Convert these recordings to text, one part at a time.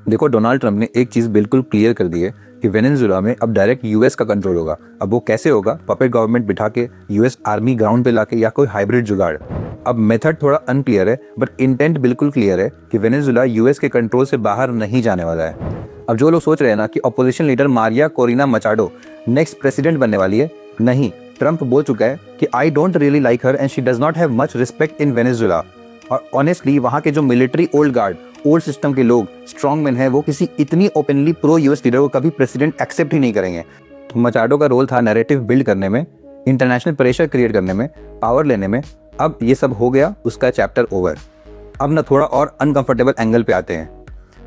देखो, Donald Trump ने एक चीज़ बिल्कुल क्लियर कर दी है कि वेनेजुएला में अब डायरेक्ट यूएस का कंट्रोल होगा। अब वो कैसे होगा? पपेट गवर्नमेंट बिठा के, यूएस आर्मी ग्राउंड पे लाके, या कोई हाइब्रिड जुगाड़। अब मेथड थोड़ा अनक्लियर है, बट इंटेंट बिल्कुल क्लियर है कि वेनेजुएला यूएस के कंट्रोल से बाहर नहीं जाने वाला है। अब जो लोग सोच रहे हैं ना कि opposition leader Maria Corina Machado next president बनने वाली है, नहीं, ट्रंप बोल चुका है कि I don't really like her and she does not have much respect in Venezuela. और ऑनेस्टली वहाँ के जो military old guard, old system के लोग, स्ट्रॉन्ग मैन है, वो किसी इतनी ओपनली प्रो यूएस लीडर को कभी प्रेसिडेंट एक्सेप्ट ही नहीं करेंगे। तो मचाडो का रोल था नैरेटिव बिल्ड करने में, इंटरनेशनल प्रेशर क्रिएट करने में, पावर लेने में। अब ये सब हो गया, उसका चैप्टर ओवर। अब ना थोड़ा और अनकंफर्टेबल एंगल पे आते हैं।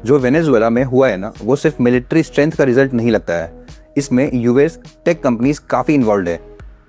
जो वेनेजुएला में हुआ है ना, वो सिर्फ मिलिट्री स्ट्रेंथ का रिजल्ट नहीं लगता है। इसमें यूएस टेक कंपनीज काफ़ी इन्वॉल्व है।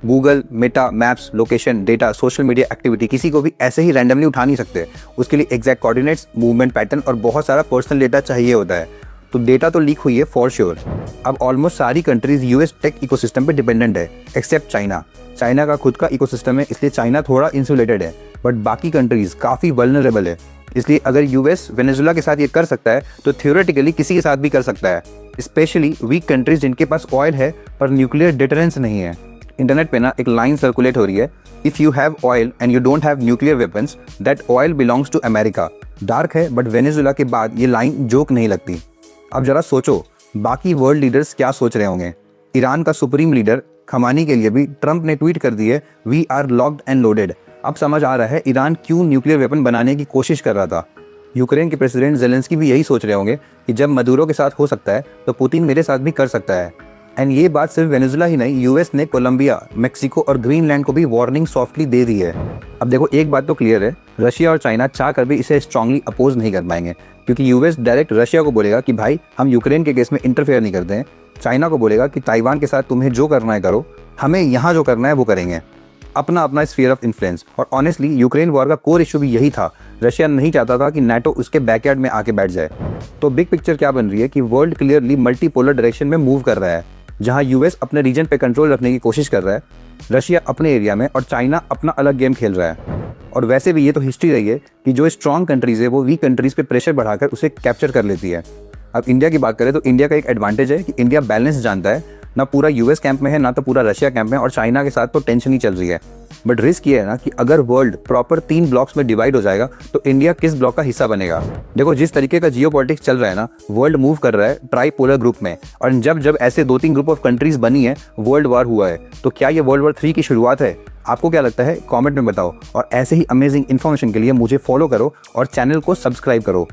Google, Meta, maps, location, data, social media activity किसी को भी ऐसे ही रैंडमली उठा नहीं सकते। उसके लिए एग्जैक्ट कोऑर्डिनेट्स, मूवमेंट पैटर्न और बहुत सारा पर्सनल डेटा चाहिए होता है। तो डेटा तो लीक हुई है फॉर श्योर। अब ऑलमोस्ट सारी कंट्रीज यूएस टेक इकोसिस्टम पे डिपेंडेंट है, एक्सेप्ट चाइना। चाइना का खुद का इकोसिस्टम है, इसलिए चाइना थोड़ा इंसुलेटेड है, बट बाकी कंट्रीज काफ़ी वल्नरेबल है। इसलिए अगर यूएस वेनेजुएला के साथ ये कर सकता है, तो थ्योरेटिकली किसी के साथ भी कर सकता है, स्पेशली वीक कंट्रीज जिनके पास ऑयल है पर न्यूक्लियर डिटरेंस नहीं है। इंटरनेट पे ना एक लाइन सर्कुलेट हो रही है, if you have oil and you don't have nuclear weapons, that oil belongs to America. Dark है, बट वेनेजुएला के बाद ये लाइन जोक नहीं लगती। अब जरा सोचो, बाकी वर्ल्ड लीडर्स क्या सोच रहे होंगे। ईरान का सुप्रीम लीडर खमानी के लिए भी ट्रंप ने ट्वीट कर दी है, we are locked and loaded. अब समझ आ रहा है ईरान क्यों न्यूक्लियर वेपन बनाने की कोशिश कर रहा था। यूक्रेन के प्रेसिडेंट जेलेंस्की भी यही सोच रहे होंगे कि जब मदुरो के साथ हो सकता है, तो पुतिन मेरे साथ भी कर सकता है। एंड ये बात सिर्फ वेनेजुएला ही नहीं, यूएस ने कोलंबिया, मेक्सिको और ग्रीनलैंड को भी वार्निंग सॉफ्टली दे दी है। अब देखो, एक बात तो क्लियर है, रशिया और चाइना चाह कर भी इसे स्ट्रांगली अपोज नहीं कर पाएंगे, क्योंकि यूएस डायरेक्ट रशिया को बोलेगा कि भाई हम यूक्रेन के केस में इंटरफेयर नहीं करते हैं। चाइना को बोलेगा कि ताइवान के साथ तुम्हें जो करना है करो, हमें यहाँ जो करना है वो करेंगे। अपना अपना स्फीयर ऑफ इन्फ्लुएंस। और ऑनेस्टली यूक्रेन वॉर का कोर इशू भी यही था। रशिया नहीं चाहता था कि नाटो उसके बैकयार्ड में आके बैठ जाए। तो बिग पिक्चर क्या बन रही है कि वर्ल्ड क्लियरली मल्टीपोलर डायरेक्शन में मूव कर रहा है, जहां यूएस अपने रीजन पे कंट्रोल रखने की कोशिश कर रहा है, रशिया अपने एरिया में, और चाइना अपना अलग गेम खेल रहा है। और वैसे भी ये तो हिस्ट्री रही है कि जो स्ट्रॉन्ग कंट्रीज है वो वीक कंट्रीज पे प्रेशर बढ़ाकर उसे कैप्चर कर लेती है। अब इंडिया की बात करें तो इंडिया का एक एडवांटेज है कि इंडिया बैलेंस जानता है, ना पूरा यूएस कैंप में है, ना तो पूरा रशिया कैंप में, और चाइना के साथ तो टेंशन ही चल रही है। बट रिस्क ये है ना कि अगर वर्ल्ड प्रॉपर 3 ब्लॉक्स में डिवाइड हो जाएगा, तो इंडिया किस ब्लॉक का हिस्सा बनेगा। देखो, जिस तरीके का जियोपॉलिटिक्स चल रहा है ना, वर्ल्ड मूव कर रहा है ट्राइपोलर ग्रुप में, और जब जब ऐसे 2-3 ग्रुप ऑफ कंट्रीज बनी है, वर्ल्ड वॉर हुआ है। तो क्या ये वर्ल्ड वॉर 3 की शुरुआत है? आपको क्या लगता है? कमेंट में बताओ। और ऐसे ही अमेजिंग इन्फॉर्मेशन के लिए मुझे फॉलो करो और चैनल को सब्सक्राइब करो।